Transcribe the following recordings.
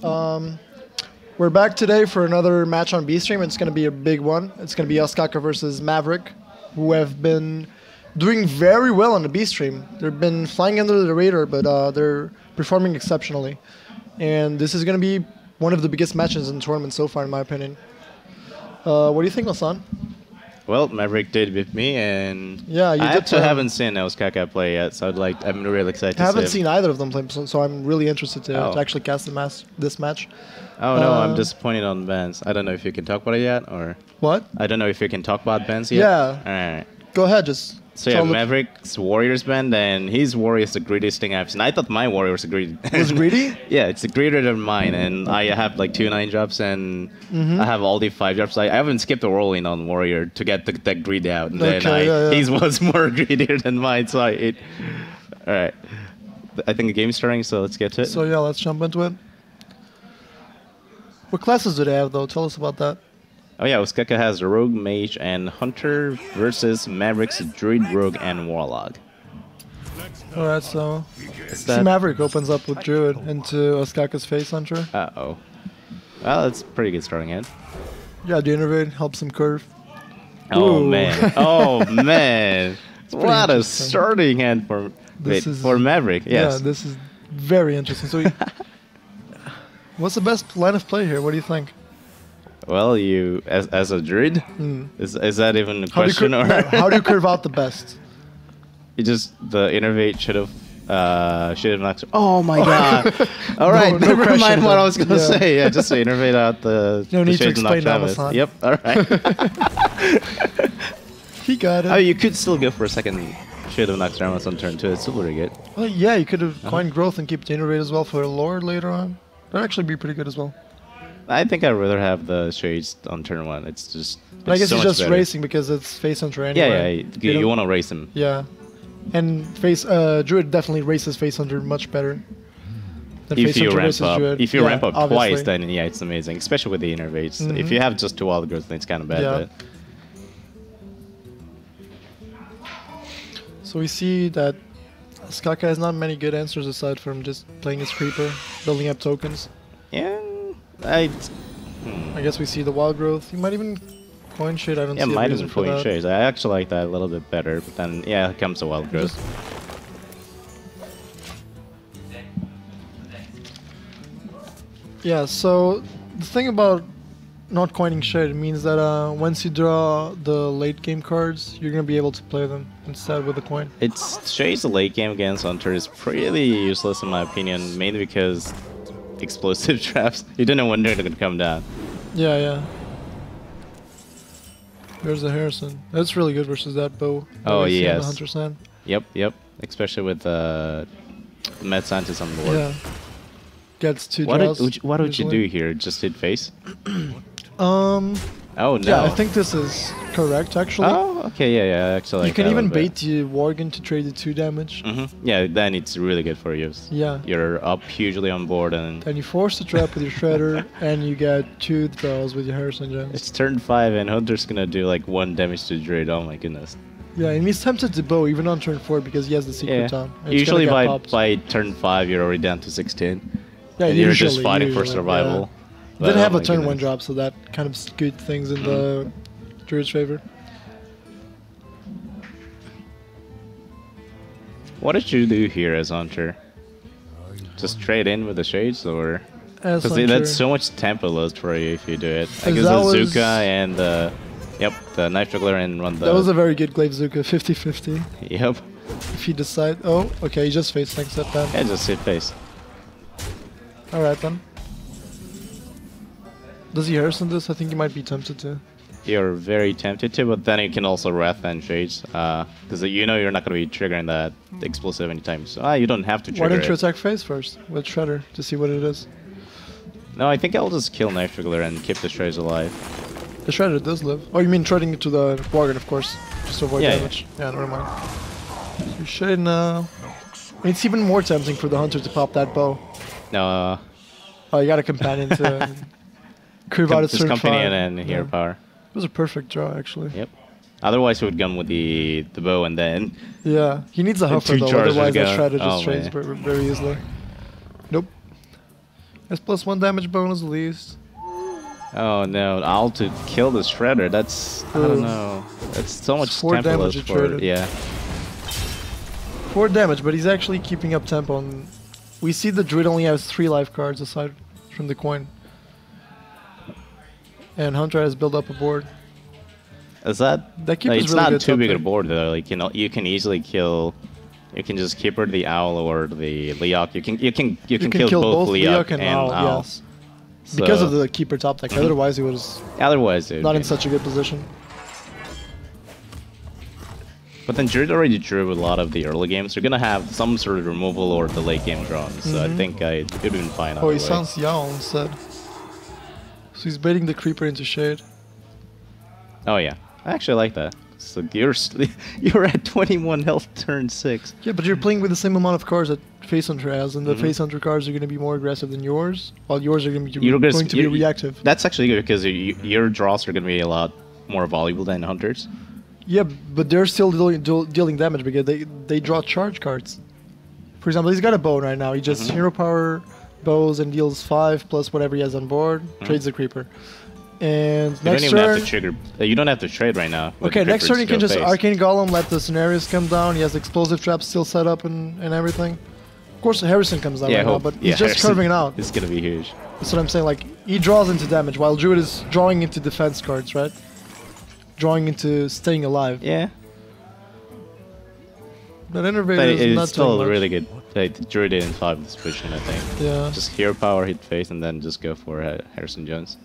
We're back today for another match on B Stream. It's going to be a big one. It's going to be Ostkaka versus Maverick, who have been doing very well on the B Stream. They've been flying under the radar, but they're performing exceptionally. And this is going to be one of the biggest matches in the tournament so far, in my opinion. What do you think, Lasan? Well, Maverick did with me, and yeah, you I did actually haven't seen Ostkaka play yet, so I'm really excited to see I haven't him. seen either of them play, so I'm really interested to actually cast this match. Oh no, I'm disappointed on Ben's. I don't know if you can talk about it yet, or... What? I don't know if you can talk about Ben's yet. Yeah. Alright. Go ahead, just... So yeah, Maverick's Warriors band, and his Warrior is the greediest thing I've seen. I thought my Warrior was greedy. Was greedy? Yeah, it's greedier than mine, and I have like 2 9 drops, and I have all the 5 drops. I haven't skipped a rolling on Warrior to get that greed out, and then his was more greedier than mine, so Alright. I think the game's starting, so let's get to it. So yeah, let's jump into it. What classes do they have, though? Tell us about that. Oh yeah, Ostkaka has Rogue, Mage, and Hunter versus Maverick's Druid, Rogue, and Warlock. Alright, so... See Maverick opens up with Druid into Ostkaka's Face Hunter. Uh-oh. Well, that's a pretty good starting hand. Yeah, the Innervade helps him curve. Oh, man. Oh, man. What a starting hand for Maverick. Yes. Yeah, this is very interesting. So, what's the best line of play here? What do you think? Well, you as a druid, is that even a question? How do you curve out the best? You just the innervate should have knocked. Oh my god! All right, never mind what I was gonna say. Yeah, just to innervate out the. No need to explain that. Yep. All right. He got it. Oh, you could still go for a second. Should have knocked Ramos on turn 2. It's still pretty good. Well, yeah, you could have coined growth and keep the innervate as well for a lord later on. That'd actually be pretty good as well. I think I'd rather have the shades on turn 1. It's just. I guess he's just racing because it's face hunter anyway. Yeah, you want to race him. Yeah, and Druid definitely races face hunter much better. If you ramp up, Druid. if you ramp up twice, then yeah, it's amazing. Especially with the innervates. If you have just 2 wild growth, then it's kind of bad. Yeah. But. So we see that Ostkaka has not many good answers aside from just playing his creeper, building up tokens. Yeah. I guess we see the wild growth. He might even coin shade. I don't see a might reason even for coin that. shades. I actually like that a little bit better, but then yeah, comes the wild growth. Yeah. So the thing about not coining shade means that once you draw the late game cards, you're gonna be able to play them instead with the coin. It's shades the late game against Hunter is pretty useless in my opinion, mainly because. Explosive traps. You don't know when they're going to come down. Yeah, yeah. There's the Harrison. That's really good versus that bow. Oh, yes. The Hunter's hand. Yep, yep. Especially with Mad Scientist on board. Yeah. Gets 2 draws. What would you do here? Just hit face? Oh, no. Yeah, I think this is correct, actually. Oh, okay, yeah. Actually, you can even bait the Worgen to trade the 2 damage. Yeah, then it's really good for you. Yeah. You're up hugely on board. And you force the trap with your Shredder, and you get 2 draws with your Harrison Gems. It's turn 5, and Hunter's gonna do like 1 damage to Druid. Oh my goodness. Yeah, and he's tempted to bow even on turn 4 because he has the secret town. Usually by turn 5, you're already down to 16. Yeah, and you're just fighting for survival. Yeah. Didn't have a turn 1 drop, so that kind of skewed things in the Druid's favor. What did you do here as Hunter? Just trade in with the shades, or because that's so much tempo lost for you if you do it. I guess the Zuka and the Knife Juggler and run the. That was a very good Glaive Zuka, 50-50. Yep. If you decide, oh, okay, he just face tanks that then. Yeah, just hit face. All right then. Does he Harrison this? I think he might be tempted to. You're very tempted to, but then you can also Wrath and Shades, because you know you're not going to be triggering that explosive anytime. So you don't have to trigger it. Why don't you attack face first with Shredder to see what it is? No, I think I'll just kill Knife Juggler and keep the Shredders alive. The Shredder does live. Oh, you mean trading it to the Worgen, of course, just to avoid damage. Yeah, never mind. So you should now. It's even more tempting for the Hunter to pop that bow. No. Oh, you got a companion to. Curve out its turn 5. And hero power. It was a perfect draw, actually. Yep. Otherwise, he would gun with the bow and then. Yeah, he needs a huffer though. Otherwise, that Shredder just trades very easily. Nope. That's +1 damage bonus at least. Oh no, Owl to kill the Shredder, that's... I don't know. That's so much 4 damage tempo for... Yeah. 4 damage, but he's actually keeping up tempo. And we see the Druid only has 3 life cards aside from the coin. And Hunter has built up a board. Is that... That keeper like, is it's really not good too big a board though. Like, you know, you can easily kill... You can just keeper the Owl or the Leok. You can kill both Leok and Owl. Yes. So because of the keeper top deck. Otherwise he was not in such a good position. But then Druid already drew a lot of the early games. You're gonna have some sort of removal or the late game draws. So I think it would have been fine. Oh, he sounds Yao instead. So he's baiting the creeper into shade. Oh yeah, I actually like that. So you're at 21 health turn 6. Yeah, but you're playing with the same amount of cards that Face Hunter has, and the Face Hunter cards are going to be more aggressive than yours, while yours are going to be reactive. That's actually good because your draws are going to be a lot more valuable than Hunter's. Yeah, but they're still dealing damage because they draw charge cards. For example, he's got a bow right now. He just hero power bows and deals 5 plus whatever he has on board, trades the creeper. And you don't even have to trigger. You don't have to trade right now. Okay, next turn you can just Arcane Golem, let the scenarios come down. He has explosive traps still set up and everything. Of course, Harrison comes down right now, but he's just curving it out. It's gonna be huge. That's what I'm saying. Like, he draws into damage while Druid is drawing into defense cards, right? Drawing into staying alive. Yeah. But Innervator is not still really good. Like, Druid in 5 this position, I think. Yeah. Just hero power, hit face, and then just go for Harrison Jones.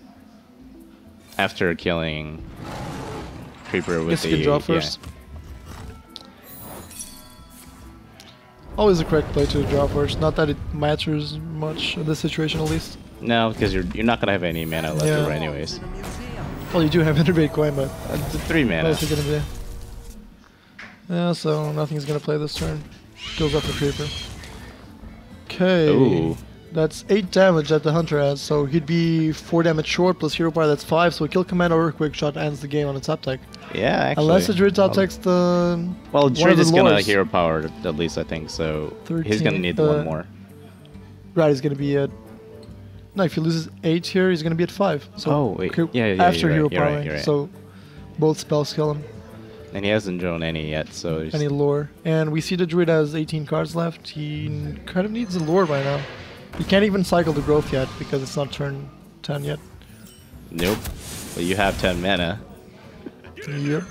After killing Creeper with the... you can draw first. Always a correct play to draw first. Not that it matters much in this situation, at least. No, because you're not gonna have any mana left over anyways. Well, you do have Innervate Coin, but... It's 3 mana. What's it gonna be? Yeah, so nothing's gonna play this turn. Kills up the Creeper. Okay. Ooh. That's 8 damage that the Hunter has, so he'd be 4 damage short plus hero power, that's 5, so kill command or quick shot ends the game on the top deck. Yeah, actually. Unless the Druid top deck's the... Well, Druid is gonna hero power at least, I think, so 13, he's gonna need 1 more. Right, he's gonna be at... No, if he loses 8 here, he's gonna be at 5. So oh, wait. Yeah, after hero power, right. So both spells kill him. And he hasn't drawn any yet, so... Any lore. And we see the Druid has 18 cards left. He kind of needs a lore by now. You can't even cycle the growth yet because it's not turn 10 yet. Nope. But you have 10 mana. Yep.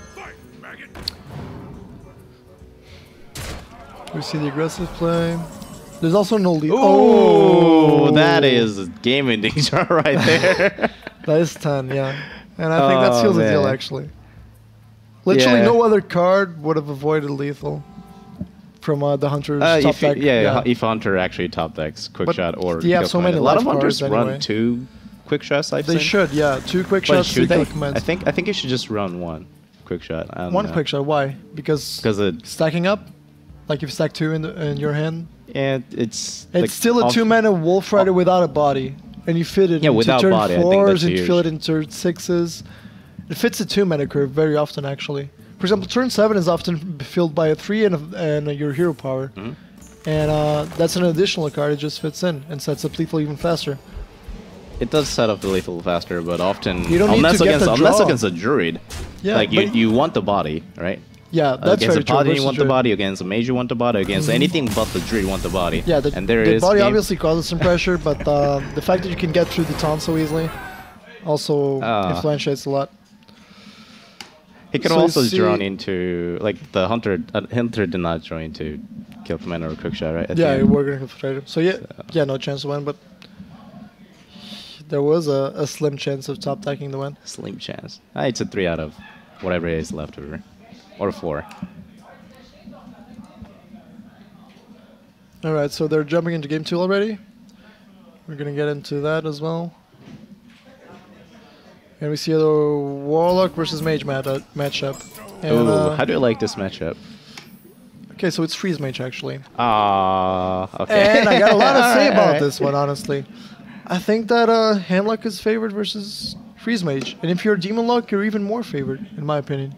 We see the aggressive play. There's also no lead. Oh, that is game-ending draw right there. That is 10, yeah. And I think that seals the deal, actually. Literally no other card would have avoided lethal. From the Hunter's top deck. If Hunter actually top decks quick shot or you have so many a lot of Hunters anyway. run 2 quick shots. They should, yeah, 2 quick shots. I think you should just run 1 quick shot. One quick shot. Why? Because stacking up. Like if you stack 2 in your hand. Yeah, it's like still a 2 mana Wolf Rider without a body, and you fit it into turn 4s and you fill it into turn 6s. It fits a 2 mana curve very often, actually. For example, turn 7 is often filled by a 3 and your hero power. And that's an additional card, it just fits in and sets up lethal even faster. It does set up the lethal faster, but often, you don't unless against a Druid, yeah, like you want the body, right? Yeah, that's against very a Paladin true. You want the body, against a Mage you want the body, against anything but the Druid you want the body. Yeah, the body obviously causes some pressure, but the fact that you can get through the taunt so easily also influentiates a lot. He can also draw into, like, the Hunter did not draw into kill commander or quick shot, right? Yeah, we're going to infiltrate him. So yeah, no chance to win, but there was a slim chance of top decking the win. Slim chance. It's a 3 out of whatever is left over. Or 4. Alright, so they're jumping into game 2 already. We're going to get into that as well. And we see the Warlock versus Mage matchup. Ooh, how do you like this matchup? Okay, so it's Freeze Mage, actually. Okay. And I got a lot to say about this one, honestly. I think that Handlock is favored versus Freeze Mage. And if you're Demon Lock, you're even more favored, in my opinion.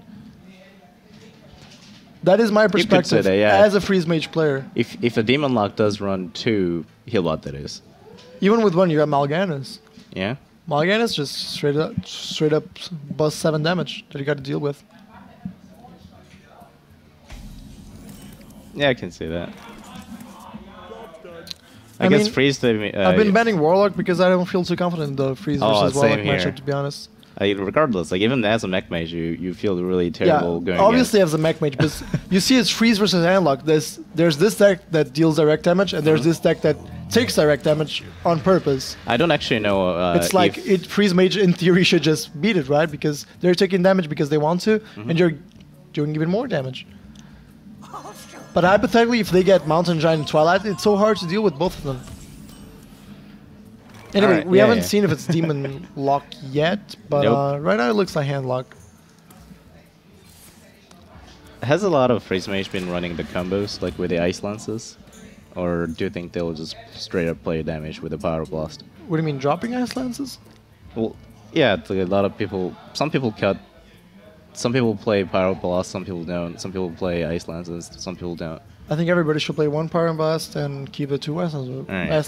That is my perspective as a Freeze Mage player. If a Demon Lock does run 2 Healbot, that is. Even with one, you got Mal'Ganis. Yeah. Mal'Ganis just straight up bust 7 damage that you got to deal with. Yeah, I can see that. I guess mean, freeze the. I've been banning Warlock because I don't feel too confident in the freeze versus Warlock matchup, to be honest. Regardless, like even as a mech mage, you feel really terrible going. Obviously as a mech mage, but you see it's freeze versus handlock. There's this deck that deals direct damage, and there's this deck that takes direct damage on purpose. I don't actually know. It's like freeze mage in theory should just beat it, right? Because they're taking damage because they want to, and you're doing even more damage. But hypothetically, if they get Mountain Giant and Twilight, it's so hard to deal with both of them. Anyway, we haven't seen if it's Demon Lock yet, but right now it looks like Handlock. Has a lot of Freeze Mage been running the combos, like with the Ice Lances? Or do you think they'll just straight up play damage with the Power Blast? What do you mean, dropping Ice Lances? Well, yeah, it's like a lot of people... Some people play Power Blast, some people don't. Some people play Ice Lances, some people don't. I think everybody should play one Power Blast and keep the 2 Ice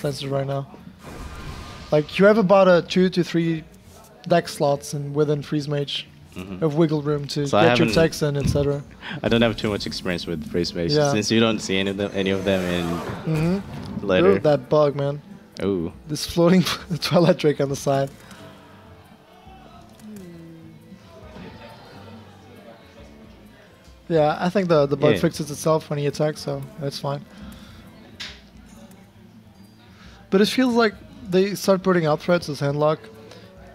Lances right now. Like, you have about a 2 to 3 deck slots within Freeze Mage of wiggle room to get your techs in, etc. I don't have too much experience with Freeze Mage, since you don't see any of them in later. Ooh, that bug, man. Ooh. This floating Twilight Drake on the side. Yeah, I think the bug fixes itself when he attacks, so that's fine. But it feels like they start putting out threats as handlock,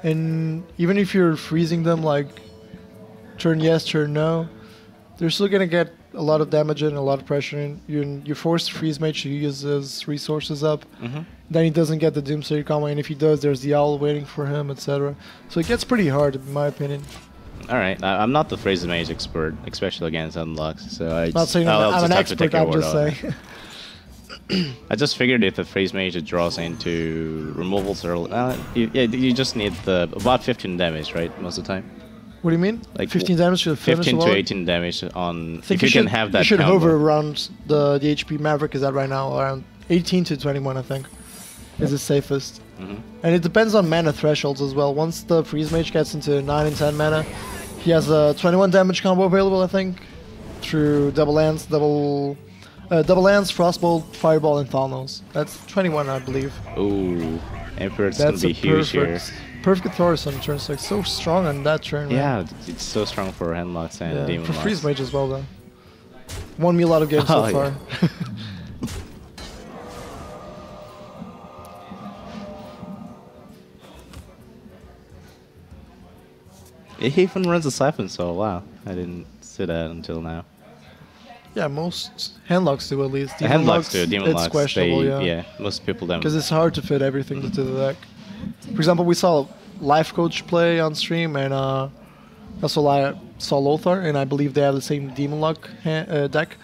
and even if you're freezing them like turn yes, turn no, they're still gonna get a lot of damage in, a lot of pressure in. You force Freeze Mage to use his resources up, then he doesn't get the Doomsayer combo, and if he does, there's the Owl waiting for him, etc. So it gets pretty hard, in my opinion. Alright, I'm not the Freeze Mage expert, especially against unlocks, so not saying I'm an expert, I'm just saying. I just figured if the Freeze Mage draws into removals early, you just need about 15 damage, right, most of the time? What do you mean? Like 15 damage to finish 15 to 18 damage on. If you can have that. You should hover around the HP Maverick is at right now, around 18 to 21, I think, is the safest. And it depends on mana thresholds as well. Once the Freeze Mage gets into 9 and 10 mana, he has a 21 damage combo available, I think, through double lands, Frostbolt, Fireball, and Thalnos. That's 21, I believe. Ooh, Emperor's gonna be huge here. Perfect Taurus on turn 6. So strong on that turn, man. Yeah, it's so strong for handlocks and demon for locks. Freeze Mage as well, though. Won me a lot of games so far. He even runs a Siphon, so wow, I didn't see that until now. Yeah, most handlocks do at least. Handlocks do, demon locks, it's questionable, yeah, most people don't. Because it's hard to fit everything into the deck. For example, we saw Life Coach play on stream, and also I saw Lothar, and I believe they have the same Demon Lock deck.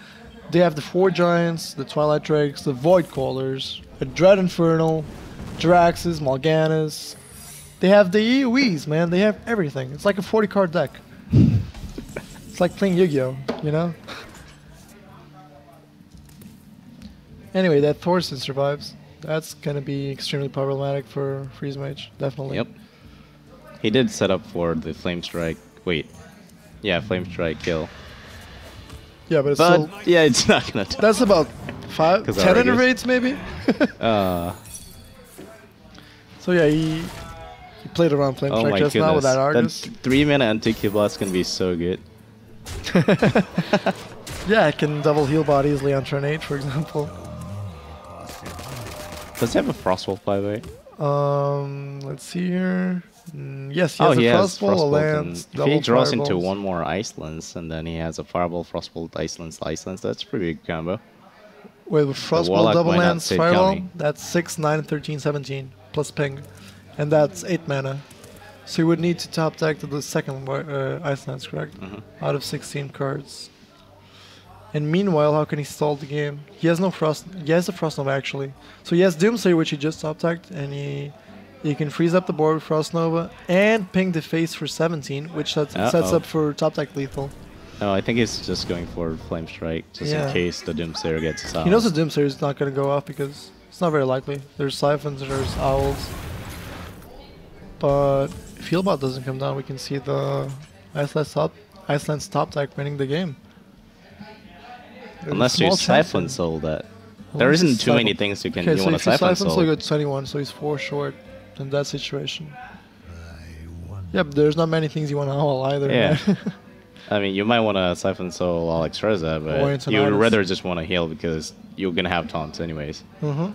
They have the 4 Giants, the Twilight Drakes, the Void Callers, a Dread Infernal, Draxes, Mal'Ganis. They have the EOEs, man. They have everything. It's like a 40-card deck. It's like playing Yu-Gi-Oh, you know? Anyway, that Thorson survives. That's going to be extremely problematic for Freeze Mage, definitely. Yep. He did set up for the Flame Strike. Wait. Yeah, Flame Strike kill. Yeah, but it's still... yeah, it's not going to... That's about 10 innervates, maybe? So yeah, he played around Flame Strike just now with that Argus. That 3-mana anti-Q-Blast can be so good. Yeah, it can double heal bot easily on turn 8, for example. Does he have a Frostbolt, by the way? Let's see here. Yes, he has a Frostbolt, a Lance, if he draws into 1 more Ice Lance, and then he has a Fireball, Frostbolt, Ice Lance, that's a pretty big combo. Wait, with Frostbolt, double Lance, Fireball, that's 6, 9, 13, 17, plus ping. And that's 8 mana. So you would need to top deck to the second Ice Lance, correct? Out of 16 cards. And meanwhile, how can he stall the game? He has no Frost. He has a Frost Nova, actually. So he has Doomsayer, which he just top decked, and he can freeze up the board with Frost Nova and ping the face for 17, which sets up for top deck lethal. No, I think he's just going for Flame Strike, just in case the Doomsayer gets out. He knows the Doomsayer is not going to go off because It's not very likely. There's Siphons, there's Owls. But if Healbot doesn't come down, we can see the Iceland's top deck winning the game. Unless you Siphon Soul that. There isn't too many things you can want to Siphon Soul. So you got 21, so he's 4 short in that situation. Yeah, but there's not many things you want to Owl either. Yeah. I mean, you might want to Siphon Soul Alex Reza, but you would rather just want to heal because you're going to have taunts anyways. I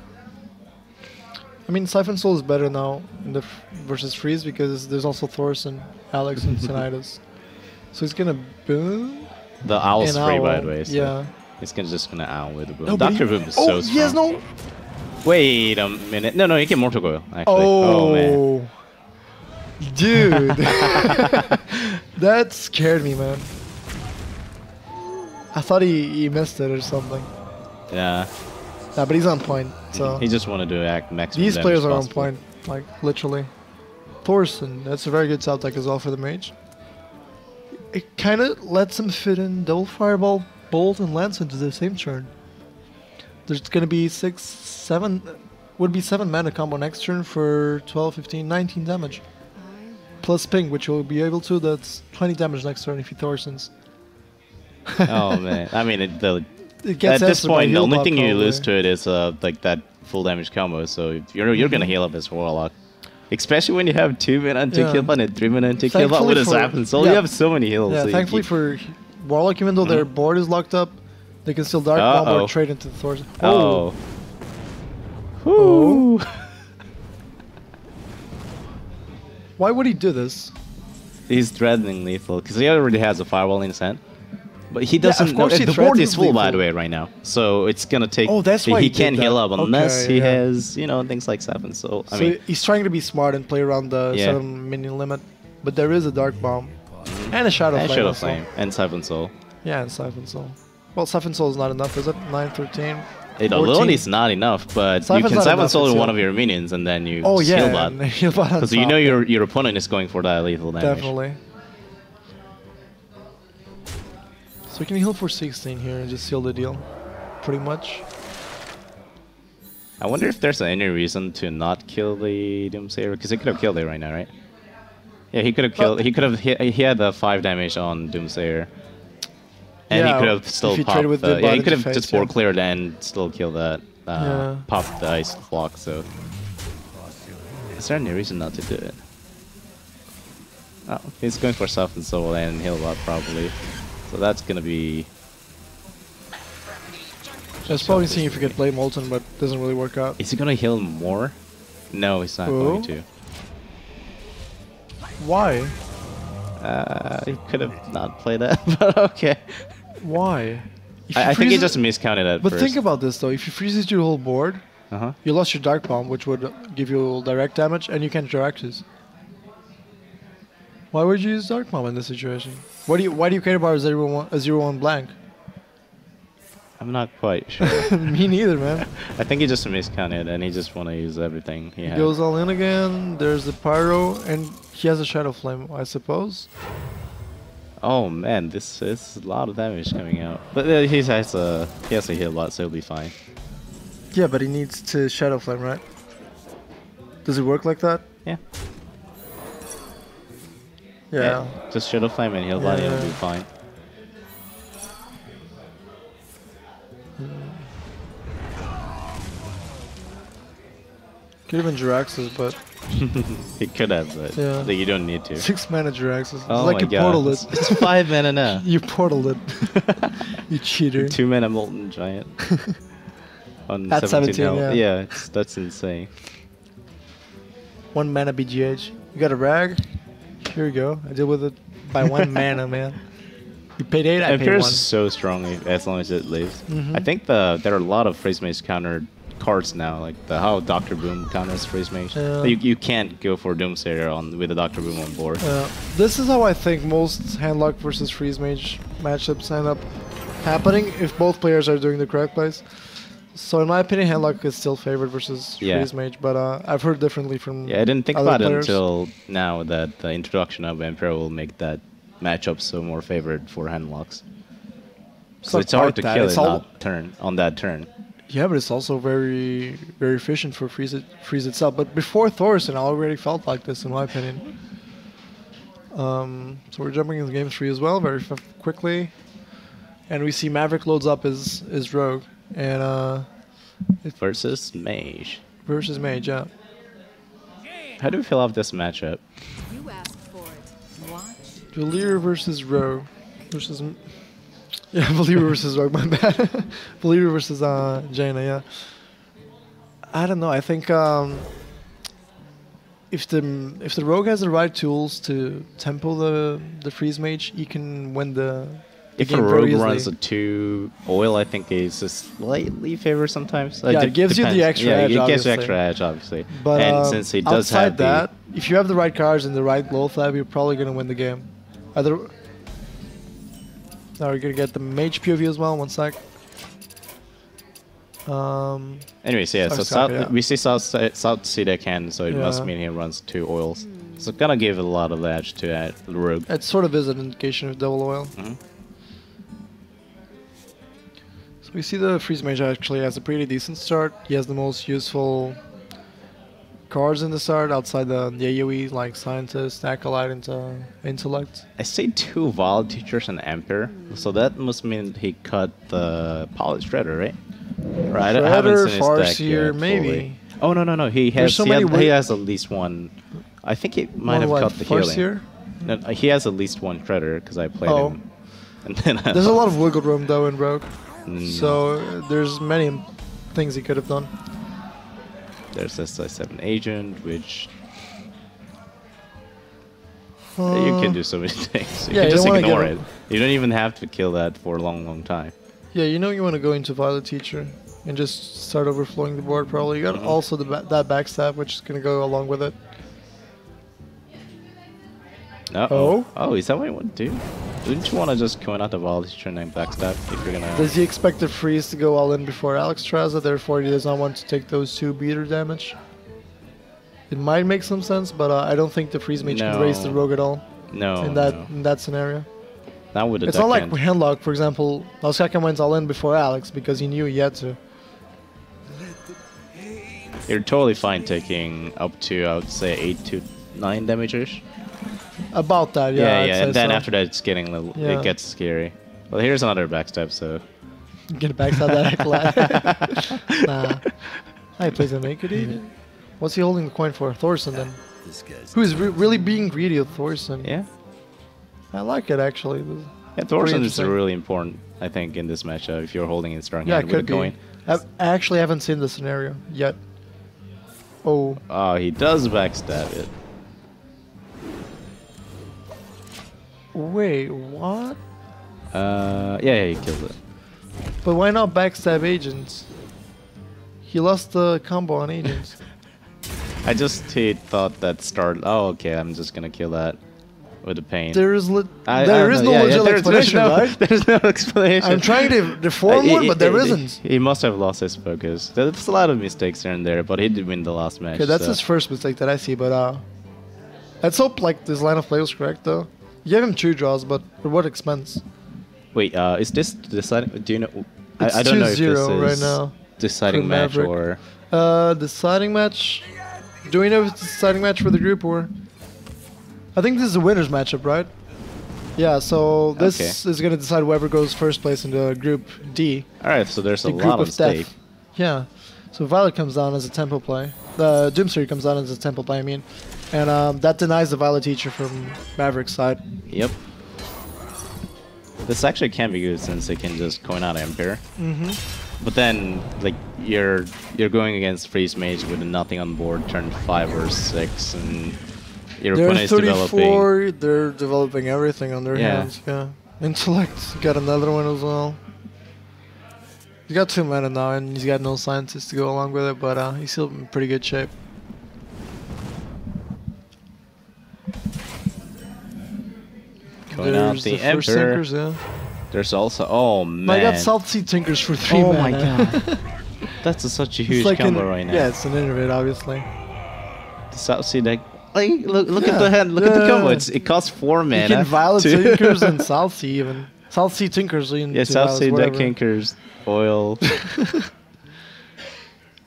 mean, Siphon Soul is better now in the versus Freeze because there's also Thorson, Alex, and Sinidas. So he's going to boom. The Owl's free, by the way. So yeah. He's just going to Owl with the boom. No, Dr. Boom is so strong. Yes, no. Wait a minute. No, you get Mortal Coil, actually. Oh man. Dude. That scared me, man. I thought he missed it or something. Yeah. Nah, but he's on point, so... He just wanted to act maximum. These players are on point, like, literally. Thorson, that's a very good south deck as well for the mage. It kind of lets him fit in double Fireball, Bolt, and Lance into the same turn. There's going to be 7 mana combo next turn for 12, 15, 19 damage. Plus ping, which you'll be able to, that's 20 damage next turn if he Thorsons. Oh man, I mean, it gets at this point, the only thing probably. you lose to it is like that full damage combo, so you're going to heal up as Warlock. Especially when you have 2 mana to kill and 3 mana to kill with a Siphon Soul, you have so many heals. Yeah, so thankfully for Warlock, even though their board is locked up, they can still Dark Bomb or trade into the Thorson. Oh. Whoo. Why would he do this? He's threatening lethal, because he already has a Firewall in his hand. But he doesn't. Yeah, the board is full, by the way, right now. So it's gonna take. Oh, that's why he can't heal up unless he yeah. has, things like Siphon Soul. I mean, he's trying to be smart and play around the 7 minion limit, but there is a Dark Bomb and a Shadow Flame. Shadow Flame and Siphon Soul. Yeah, and Siphon Soul. Well, Siphon Soul is not enough, is it? 9, 13. It alone is not enough, but you can Siphon Soul in one of your minions and then you heal bot. Because you know your opponent is going for that lethal damage. Definitely. So we can heal for 16 here and just seal the deal, pretty much. I wonder if there's any reason to not kill the Doomsayer, because he could have killed it right now, right? Yeah, he could have killed. He could have. He had the 5 damage on Doomsayer, and he could have still popped. He could have just board cleared and still killed that. Popped the ice block. So, is there any reason not to do it? Oh, he's going for Siphon Soul and Healbot probably. So that's gonna be. I was probably seeing if you could play Molten, but it doesn't really work out. Is he gonna heal more? No, he's not going to. Why? He could have not played that, but okay. Why? I think he just miscounted at first. But think about this though. If you freezes your whole board, you lost your Dark Bomb, which would give you direct damage, and you can't direct his. Why would you use Dark Bomb in this situation? Why do you care about a 0/1 blank? I'm not quite sure. Me neither, man. I think he just miscounted and he just want to use everything he has. Goes all in again. There's the Pyro, and he has a Shadow Flame, I suppose. Oh man, this is a lot of damage coming out. But he has a heal bot, so he'll be fine. Yeah, but he needs to Shadow Flame, right? Does it work like that? Yeah. Yeah. Just Shadow Flame and heal bot, he'll be fine. Could even Jiraxis, but... He could have, but you don't need to. 6 mana Jiraxis. Oh like you portaled it. It's 5 mana now. You portaled it. You cheater. 2 mana Molten Giant. On At 17 health. Yeah, that's insane. 1 mana BGH. You got a rag? Here we go. I deal with it by 1 mana, man. You paid 8, I paid 1. Is so strong as long as it lives. I think there are a lot of Phrase Mage countered cards now, like how Dr. Boom counters Phrase Mage. You can't go for Doomsayer with the Dr. Boom on board. This is how I think most Handlock versus Freeze Mage matchups end up happening if both players are doing the correct plays. So in my opinion, Handlock is still favored versus Freeze Mage, but I've heard differently from I didn't think about players. it until now that the introduction of Emperor will make that matchup so more favored for Handlocks. So it's hard to kill it on that turn. Yeah, but it's also very, very efficient for freeze itself. But before Thorson, I already felt like this, in my opinion. So we're jumping into game 3 as well, very quickly. And we see Maverick loads up his rogue. And versus mage. Versus mage, yeah. How do you feel about this matchup? You asked for it. Watch. Valir versus rogue. Versus... Yeah, Valir versus rogue, my bad. Valir versus Jaina, yeah. I don't know, I think... If the rogue has the right tools to tempo the freeze mage, he can win the if game a rogue very easily. runs a 2 oil, I think it's a slightly favor sometimes. Yeah, it gives you the extra edge, it gives you obviously. extra edge, obviously. But and since he does outside have that, if you have the right cards and the right glow flab, you're probably going to win the game. Now we're going to get the mage POV as well, one sec. Anyways, yeah, so Ostkaka, we see South Sea deckhand, so it must mean he runs 2 oils. So it's gonna give a lot of edge to the rogue. It sort of is an indication of double oil. So we see the freeze mage actually has a pretty decent start. He has the most useful cards in the start outside the AoE, like Scientist, Acolyte, and Intellect. I see 2 Vald Teachers and Emperor, so that must mean he cut the Polished Shredder, right? Right, I haven't seen his deck yet, maybe. Fully. Oh no, he has he has at least one. I think he might have cut the healing. No, he has at least one Shredder because I played him. And then there's a lot of wiggle room though in Rogue, so there's many things he could have done. There's SI7 agent, which you can do so many things. You can just ignore it. You don't even have to kill that for a long time. Yeah, you know you want to go into Violet Teacher and just start overflowing the board probably. You got also that backstab, which is going to go along with it. Oh, is that what you want to do? Didn't you want to just coin out the Violet Teacher and then backstab if you're going to... Does he expect the freeze to go all in before Alex tries it, therefore he does not want to take those 2 beater damage? It might make some sense, but I don't think the freeze mage can raise the rogue at all. No, in that scenario. Not with it's not like Handlock, for example. Ostkaka went all in before Alex because he knew he had to. You're totally fine taking up to, I would say, 8 to 9 damage-ish. About that, yeah. Yeah, and then after that, it's getting it gets scary. Well, here's another backstab, so. You get a backstab that Acolyte. Nah. He plays a make it even. What's he holding the coin for? Thorson then. Who's really being greedy of Thorson? Yeah. I like it actually. Yeah, Thorson is really important, I think, in this matchup if you're holding in strong hand with a coin. I actually haven't seen the scenario yet. Oh. Oh, he does backstab it. Wait, what? Yeah, he killed it. But why not backstab agents? He lost the combo on agents. I just thought that started. Oh, okay, I'm just gonna kill that with the pain. There is no legit explanation, right? There's no explanation. I'm trying to form one, but there isn't. He must have lost his focus. There's a lot of mistakes here and there, but he did win the last match. Okay, that's his first mistake that I see, but let's hope like this line of play was correct though. You gave him 2 draws, but at what expense? Wait, is this deciding? Do you know? It's I don't know if this is right now. Deciding match or deciding match. Do we know if it's a deciding match for the group or? I think this is a winners matchup, right? Yeah, so this is going to decide whoever goes first place in the group D. Alright, so there's a lot of stake. Yeah, so Violet comes down as a tempo play. The Doomsday comes down as a tempo play, I mean. And that denies the Violet Teacher from Maverick's side. Yep. This actually can be good since it can just coin out Emperor. But then, like, you're going against Freeze Mage with nothing on board, turn 5 or 6, and your opponent is developing. They're developing everything on their hands. Yeah. Intellect got another one as well. He's got 2 mana now, and he's got no Scientist to go along with it, but he's still in pretty good shape. Going out the Emperor. Tinkers, yeah. There's also, oh man. I got South Sea Tinkers for 3 mana. Oh my god. That's such a huge combo right now. Yeah, it's an innovate, obviously. The South Sea deck. Like, look at the hand, look at the combo. It costs 4 mana. You can Violet Tinkers and South Sea even. South Sea Tinkers. Yeah, South Sea deck Tinkers, oil.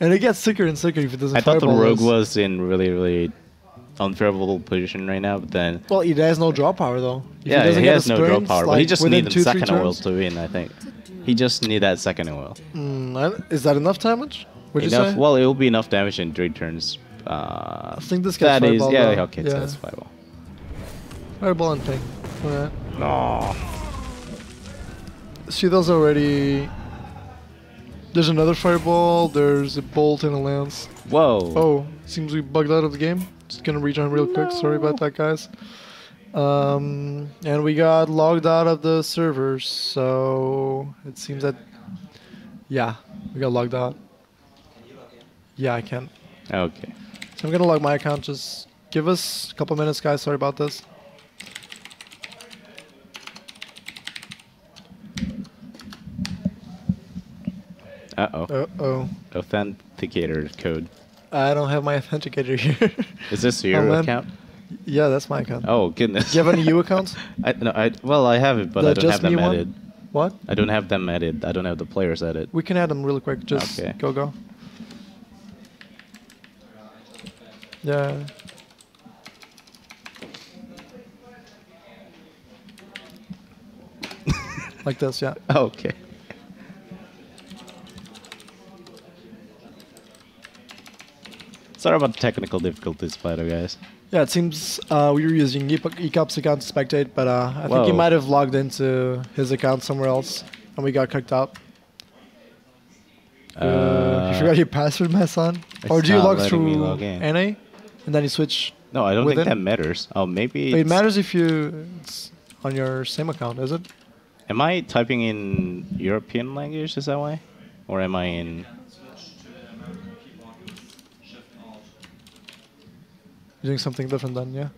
And it gets sicker and sicker if it doesn't. I thought the fireball rogue us. was in really unfavorable position right now, but then Well, he has no draw power though. If yeah, doesn't he get has a no draw sprint, power. But like, he just within needed 2-3 second oil turns. to win. I think he just need that second oil. Is that enough damage? Would you Enough. say? Well, it will be enough damage in 3 turns. I think this That gets is fireball. yeah. though. Okay, so that's fireball. Fireball and ping. Alright. No. Shield's already. There's another fireball. There's a bolt and a lance. Whoa. Oh, seems we bugged out of the game. Just gonna rejoin real quick. Sorry about that, guys. And we got logged out of the servers, so it seems that yeah, we got logged out. Yeah, I can. Okay. So I'm gonna log my account. Just give us a couple minutes, guys. Sorry about this. Uh-oh. Authenticator code. I don't have my authenticator here. Is this your man. account? Yeah, that's my account. Oh goodness. Do you have any U accounts? Well, I have it, but I don't Just have them me one? added. What? I don't have them added. I don't have the players added. We can add them really quick. Just Okay. go. Yeah. Like this, yeah. Okay. Sorry about the technical difficulties, by the way, guys. Yeah, it seems we were using Ecup's account to spectate, but I think he Whoa. might have logged into his account somewhere else, and we got kicked out. You forgot your password, my son? It's Or do you not log letting me through log in. NA, and then you switch? No, I don't Within? think that matters. Oh, maybe It it's- matters if it's on your same account, is it? Am I typing in European language? Is that why? Or am I in... Doing something different then, yeah?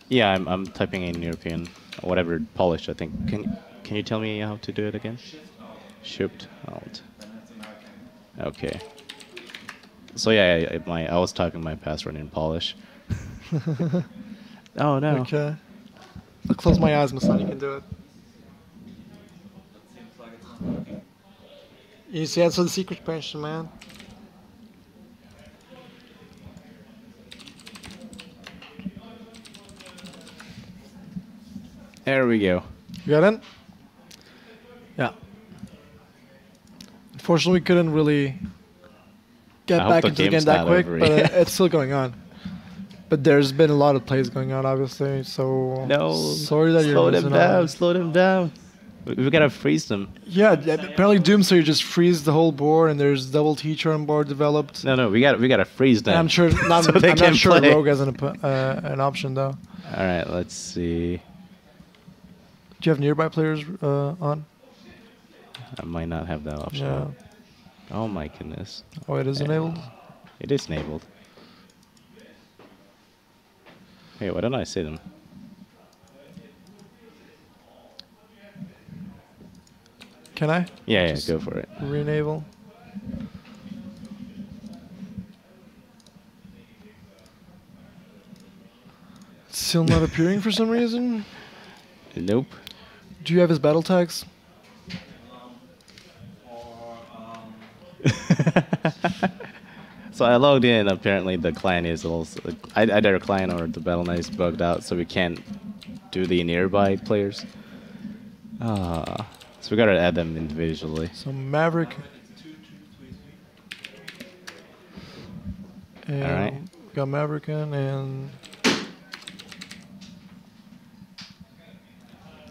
Yeah, I'm typing in European, or whatever, Polish, I think. Can you tell me how to do it again? Shift Alt. Okay. So yeah, I was typing my password in Polish. Oh no. Okay. I'll close my eyes, my son. You can do it. You see, that's the secret pension, man. There we go. You got in? Yeah. Unfortunately, we couldn't really get I hope back the into the game game's that not quick, over but yet. it's still going on. But there's been a lot of plays going on, obviously, so... No. Sorry that you're slow them missing down. out. Slow them down. We gotta freeze them. Yeah, apparently Doomsayer just frees the whole board, and there's double teacher on board developed. No, we gotta freeze them. And I'm sure not. So they I'm can not sure play. Rogue has an option though. All right, let's see. Do you have nearby players on? I might not have that option. Yeah. Oh my goodness. Oh, it is enabled. It is enabled. Hey, why don't I see them? Can I Yeah, go for it. re-enable? Still not appearing for some reason. Nope. Do you have his battle tags? So I logged in. Apparently, the client is also either a client or the Battle.net is bugged out, so we can't do the nearby players. So we gotta add them individually. So Maverick. And Alright. we got Maverick in, and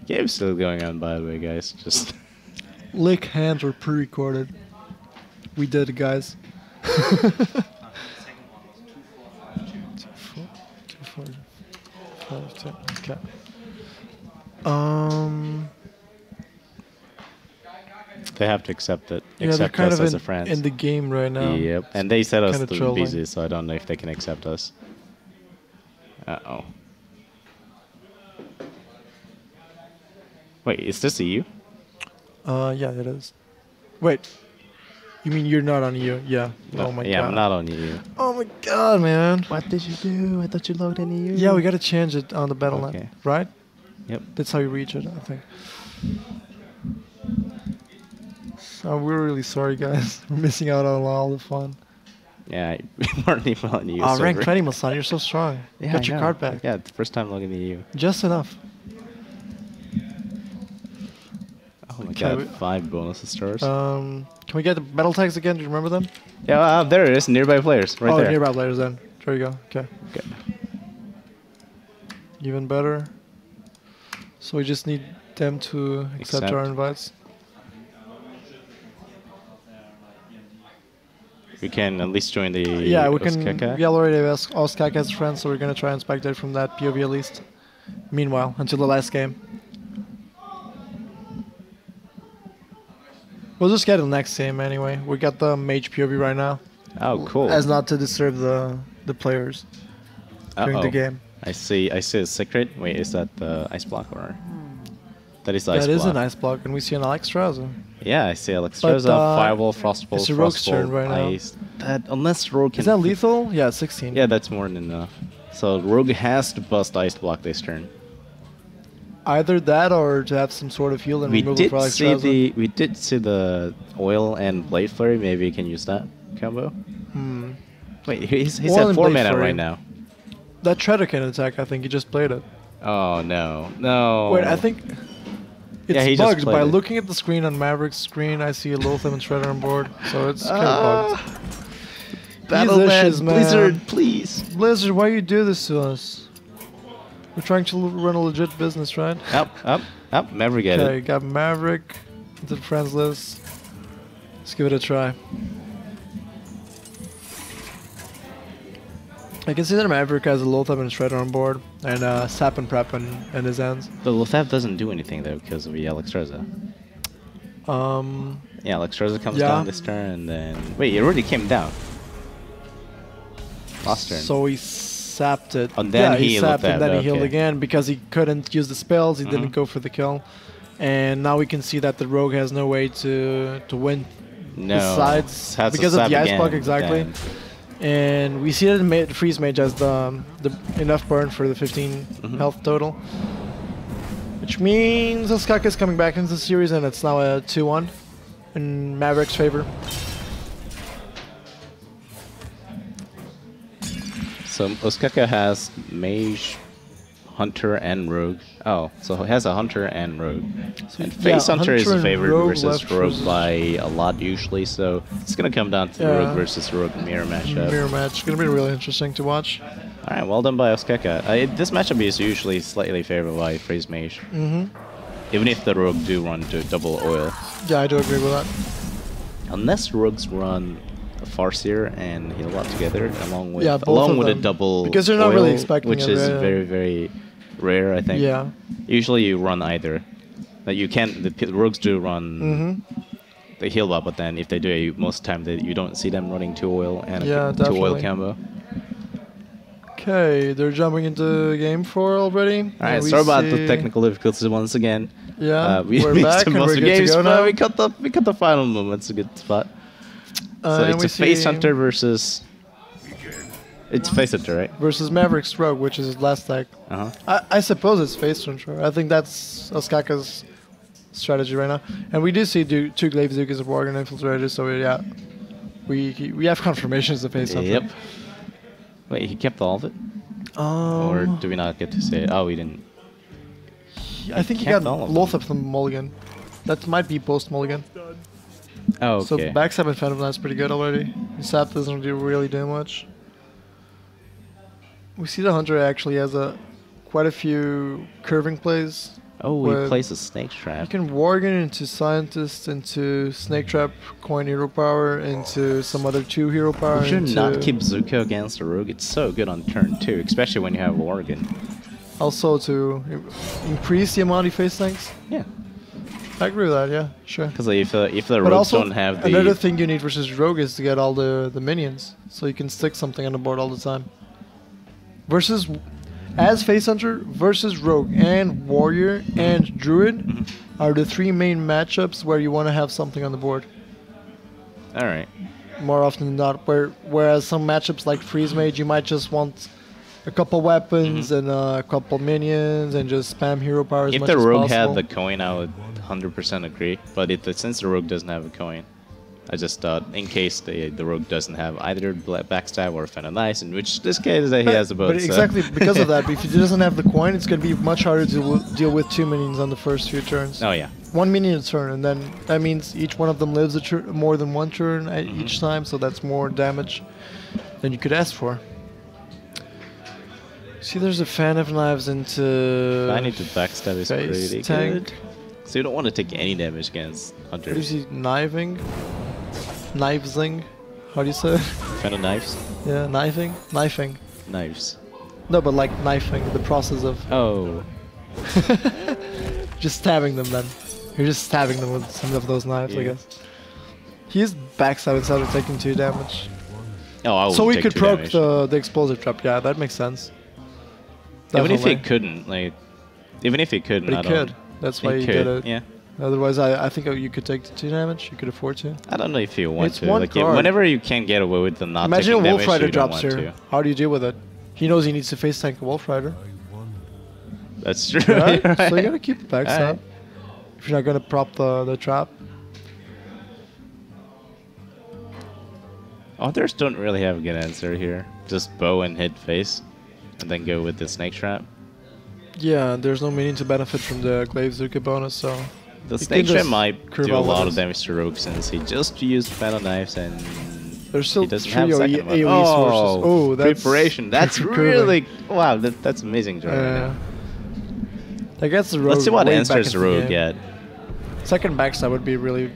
Game's still going on, by the way, guys. Just lick hands were pre-recorded. We did it, guys. 2-4-5-2. Okay. they have to accept it. Yeah, they're Accept kind us of as a in friend. the game right now. Yep. And they set us kinda to be trolling. busy, so I don't know if they can accept us. Uh-oh. Wait, is this EU? Yeah, it is. Wait, you mean you're not on EU? Yeah. Oh my yeah, god. I'm not on EU. Oh my god, man. What did you do? I thought you logged in EU. Yeah, we gotta change it on the Battle.net, Okay. right? Yep. That's how you reach it, I think. Oh, we're really sorry, guys. We're missing out on all the fun. Yeah, we weren't even on the EU Oh, server. rank 20, Masan. You're so strong. Yeah, Get I your know. card back. Yeah, it's the first time logging the EU. Just enough. Oh my Okay, god, 5 bonus stars. Can we get the battle tags again? Do you remember them? Yeah, there it is. Nearby players, right there. Oh, nearby players then. There you go. Okay. Okay. Even better. So we just need them to accept our invites. We can at least join the Yeah, we can. Ostkaka. We already have Ostkaka as friends, so we're gonna try and spectate from that POV at least. Meanwhile, until the last game. We'll just get the next game anyway. We got the mage POV right now. Oh, cool. As not to disturb the players during the game. I see a secret. Wait, is that the ice block or? That is the ice block. That is an ice block, and we see an Alex Strauza. Yeah, I see Alex Strauza, Fireball, Frostball, it's a Rogue's turn right now. Ice. That, unless Rogue can... Is that lethal? Yeah, 16. Yeah, that's more than enough. So Rogue has to bust ice block this turn. Either that or to have some sort of heal and removal for Alex Strauza. We did see the oil and blade flurry. Maybe we can use that combo. Wait, he's at 4 mana right now. That Treader can attack. I think he just played it. Oh no. Wait, I think it's just bugged. By it. looking at the screen on Maverick's screen, I see a Lotham and Shredder on board, so it's kind of bugged. Battleman, man. Blizzard, please. Blizzard, why you do this to us? We're trying to run a legit business, right? Up. Maverick get Okay, it. got Maverick into the friends list. Let's give it a try. I can see that Maverick has a Lotham and Shredder on board, and Sap and Prep in his hands. But Lothap doesn't do anything though because of the Alex Strauza. Yeah, Alex Strauza comes down this turn, and then wait, it already came down. Last turn. So he sapped it. And then he sapped and then he healed okay. again because he couldn't use the spells. He didn't go for the kill, and now we can see that the rogue has no way to win. No. Besides because of the ice block exactly. Then. And we see that the freeze mage has the enough burn for the 15 health total, which means Ostkaka is coming back into the series, and it's now a 2-1 in Maverick's favor. So Ostkaka has mage, hunter, and rogue. Oh, so he has a hunter and rogue. And face hunter is favored versus rogue by a lot usually, so it's gonna come down to the rogue versus rogue mirror matchup. Mirror match. It's gonna be really interesting to watch. All right, well done by Ostkaka. This matchup is usually slightly favored by freeze mage. Even if the rogue do run to double oil. Yeah, I do agree with that. Unless rogues run a Farseer and heal a lot together, along with a double because they're not oil, really expecting which it, is very, very rare, I think. Yeah. Usually you run either. Like you can't. The rogues do run the heal buff, but then if they do, most of the time you don't see them running 2 oil and a 2 oil combo. Okay, they're jumping into game 4 already. All right, sorry about the technical difficulties once again. Yeah, we we're missed back and most we're of the good games, to go but now. we cut the final moments. A good spot. So it's a face hunter versus. It's face hunter, right? Versus Maverick's rogue, which is his last tag. I suppose it's face hunter. I think that's Ostkaka's strategy right now. And we do see 2 Glaive Zukas of Worgen Infiltrator, so yeah, we have confirmations of face hunter. Yep. Wait, he kept all of it? Or do we not get to say it? Oh, we didn't. I think he got Lothap from Mulligan. That might be post Mulligan. Oh, okay. So backstab and Phantom Blast pretty good already. Sap doesn't really do much. We see the Hunter actually has quite a few curving plays. Oh, he plays a Snake Trap. You can Worgen into Scientist, into Snake Trap, Coin Hero Power, into some other 2 Hero Power. We should not keep Zuko against the Rogue. It's so good on turn 2, especially when you have Worgen. Also to increase the amount he face tanks. Yeah. I agree with that, yeah, sure. Because if the Rogues don't have the... another thing you need versus Rogue is to get all the minions, so you can stick something on the board all the time. Versus... As Face Hunter versus Rogue and Warrior and Druid are the 3 main matchups where you want to have something on the board. Alright. More often than not. Whereas some matchups like Freeze Mage, you might just want a couple weapons and a couple minions and just spam hero power as If much the as rogue possible. had the coin, I would 100% agree. But since the rogue doesn't have a coin, I just thought in case the rogue doesn't have either backstab or Fan of Ice, in which this case he has both. But so. exactly because of that, if he doesn't have the coin, it's going to be much harder to deal with 2 minions on the first few turns. Oh yeah. 1 minion a turn, and then that means each one of them lives more than 1 turn each time, so that's more damage than you could ask for. See, there's a Fan of Knives into... I need to backstab is pretty good. So you don't want to take any damage against Hunter. What is he kniving? Knivesing? How do you say it? Fan of Knives? Yeah, knifing? Knifing. Knives. No, but like knifing, the process of... Oh. Just stabbing them then. You're just stabbing them with some of those knives, I guess. He is backstab instead of taking 2 damage. Oh, I so would we take could 2 proc damage. the explosive trap. Yeah, that makes sense. Even if he Definitely. couldn't, like... Even if he couldn't, But he could. That's why he did it. Yeah. Otherwise, I think you could take the 2 damage. You could afford to. I don't know if you want It's to. one Like, card. whenever you can get away with the not Imagine a taking Wolf damage, Rider you don't drops want here. to. How do you deal with it? He knows he needs to face tank a Wolf Rider. That's true. Right? Right? So you gotta keep the backstab. Alright. If you're not gonna prop the trap. Others don't really have a good answer here. Just bow and hit face, and then go with the snake trap. Yeah, there's no meaning to benefit from the Glaive Zuka bonus, so... The you snake can trap just might curve do a out lot with of this. damage to Rogue since he just used Fan of Knives and There's still he doesn't 3 have second one. AoE sources. Oh, that's... preparation. That's curving. really... Wow, that's amazing, Jordan. I guess the Rogue Let's see what way answers back the in Rogue game. get. Second backstab would be really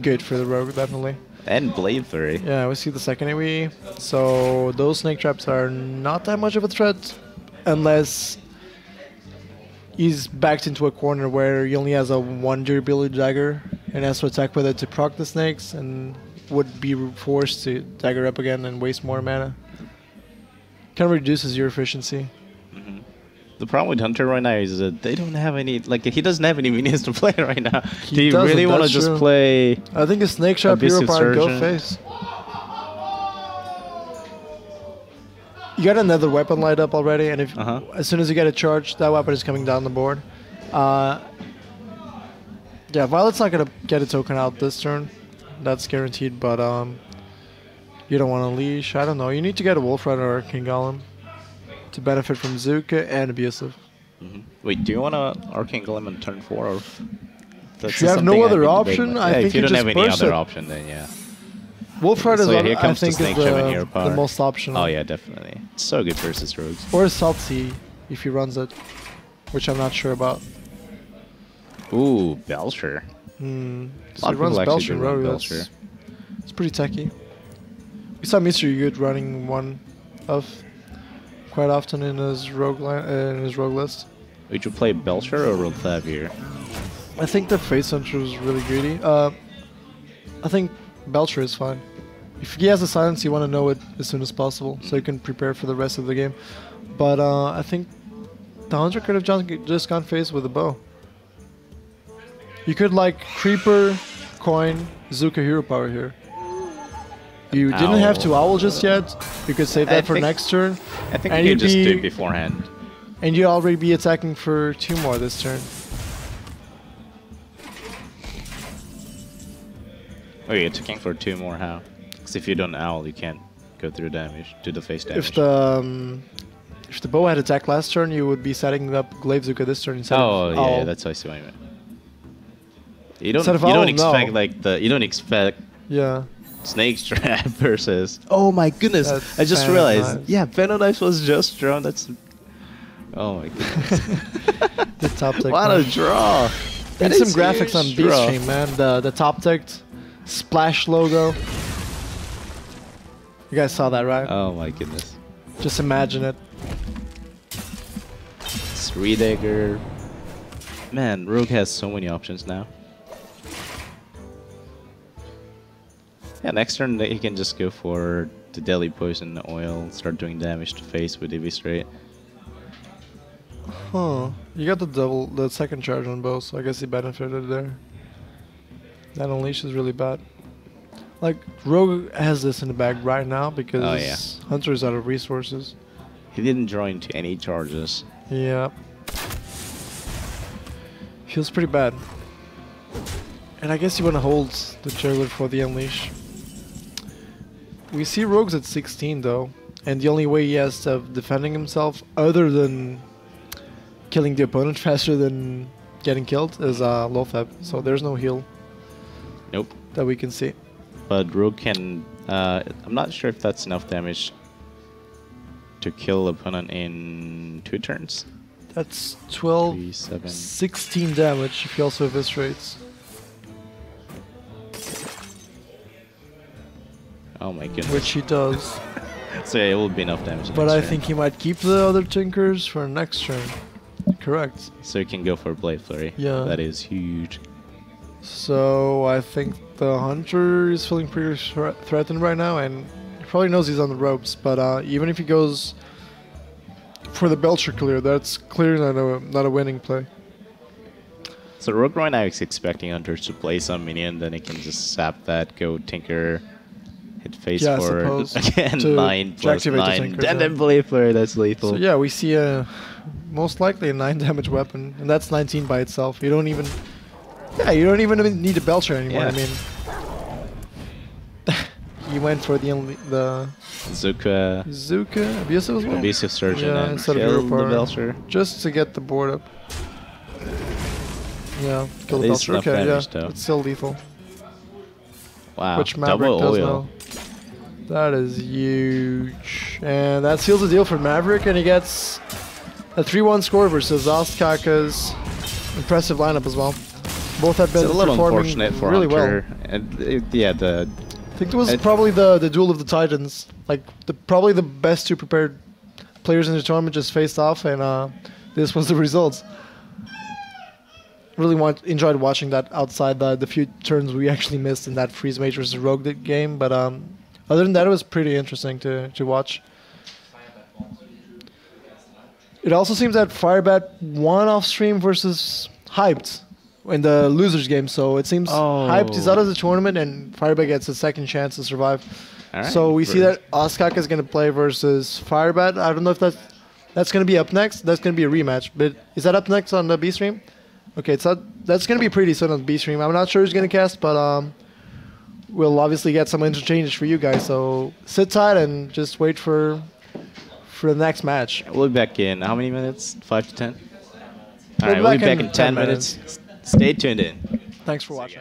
good for the Rogue, definitely. And Blade Fury. Yeah, we see the second AoE. So those snake traps are not that much of a threat unless he's backed into a corner where he only has a 1 durability dagger and has to attack with it to proc the snakes and would be forced to dagger up again and waste more mana. Kind of reduces your efficiency. The problem with Hunter right now is that they don't have any, like, he doesn't have any minions to play right now. He Do you doesn't, really want to that's just true. play? I think a snake trap Abyss hero power go Surgeon. face. You got another weapon light up already, and if as soon as you get a charge, that weapon is coming down the board. Yeah, Violet's not gonna get a token out this turn. That's guaranteed, but you don't want to leash. I don't know. You need to get a Wolf Rider or a King Golem to benefit from Zuka and Abusive. Wait, do you want to Arcane Golem on turn 4? Or If you have no other option, I think if you you don't just have any burst other it. option, then yeah. Wolf Rider So here I comes the think is Snake Trap and Hero the Power. most optional. Oh yeah, definitely. It's so good versus rogues. Or Salty if he runs it, which I'm not sure about. Ooh, Belcher. So A he lot of runs people actually Belcher do run Rogue. Belcher. It's pretty techy. We saw Mr. Good running one of quite often in his rogue list. Would you play Belcher or Rollclave here? I think the Face Hunter is really greedy. I think Belcher is fine. If he has a silence, you want to know it as soon as possible, so you can prepare for the rest of the game. But I think the Hunter could have just gone face with a bow. You could like Creeper, Coin, Zuka Hero Power here. You didn't have to Owl just yet. You could save that for next turn. I think and you you'd could just do be- it beforehand. And you already be attacking for 2 more this turn. Oh, you're attacking for 2 more, how? Because if you don't owl, you can't go through damage, do the face damage. If the bow had attacked last turn, you would be setting up Glaive Zuka this turn instead Oh, of yeah, Owl. that's what I see what you mean. You don't, Instead of you don't Owl, expect, no. like, you don't expect Yeah. Snake Trap versus... Oh my goodness, That's I just Fan of realized. Knives. Yeah, Fan of Knives was just drawn, that's... Oh my goodness. The top deck. What a man. draw! And That some is graphics on huge B draw. stream, man. The top deck splash logo. You guys saw that, right? Oh my goodness. Just imagine it. 3 dagger. Man, Rogue has so many options now. Yeah, next turn he can just go for the Deadly Poison Oil, start doing damage to face with EV straight. Huh. You got the second charge on both, so I guess he benefited there. That Unleash is really bad. Like, Rogue has this in the bag right now because Oh, yeah. Hunter is out of resources. He didn't draw into any charges. Yeah. Feels pretty bad. And I guess you want to hold the juggler for the unleash. We see rogues at 16 though, and the only way he has of defending himself, other than killing the opponent faster than getting killed, is low fab. So there's no heal. Nope. That we can see. But rogue can. I'm not sure if that's enough damage to kill opponent in 2 turns. That's 12, 3, 7. 16 damage if he also eviscerates. Oh my goodness. Which he does. So yeah, it will be enough damage. But I think he might keep the other Tinkers for next turn. Correct. So you can go for Blade Flurry. Yeah. That is huge. So I think the Hunter is feeling pretty threatened right now, and he probably knows he's on the ropes. But even if he goes for the Belcher clear, that's clearly not a winning play. So Rogue right now is expecting Hunter to play some minion, then he can just sap that, go Tinker, hit face forward, again 9 plus 9, Tinkers, and then Blade Flurry, that's lethal. So yeah, we see most likely a 9 damage weapon, and that's 19 by itself. You don't even... Yeah, you don't even need a Belcher anymore. Yeah. I mean, he went for the Zuka, Abusive as well? Abusive Surgeon, yeah, and instead of kill Hero the Power, Belcher. just to get the board up. Yeah, kill the That is Belcher. enough Okay, damage, yeah, though. it's still lethal. Wow, Which Maverick double does oil. now. That is huge. And that seals the deal for Maverick, and he gets a 3-1 score versus Ostkaka's impressive lineup as well. Both have been It's a little performing unfortunate for really Hunter. well. And yeah, I think it was probably the duel of the Titans. Like probably the best 2 prepared players in the tournament just faced off, and this was the results. Really enjoyed watching that outside the few turns we actually missed in that Freeze Mage versus Rogue game. But other than that, it was pretty interesting to watch. It also seems that Firebat won off stream versus Hyped in the losers game, so it seems Hyped is out of the tournament and Firebat gets a second chance to survive. Alright, So we see that Ostkaka is going to play versus Firebat. I don't know if that's going to be up next. That's going to be a rematch. But is that up next on the B stream? Okay, so that's going to be pretty soon on the B stream. I'm not sure who's going to cast, but we'll obviously get some interchanges for you guys. So sit tight and just wait for the next match. We'll be back in how many minutes? 5 to 10? We'll Alright, we'll be back in 10 minutes. Stay tuned in. Thanks for watching.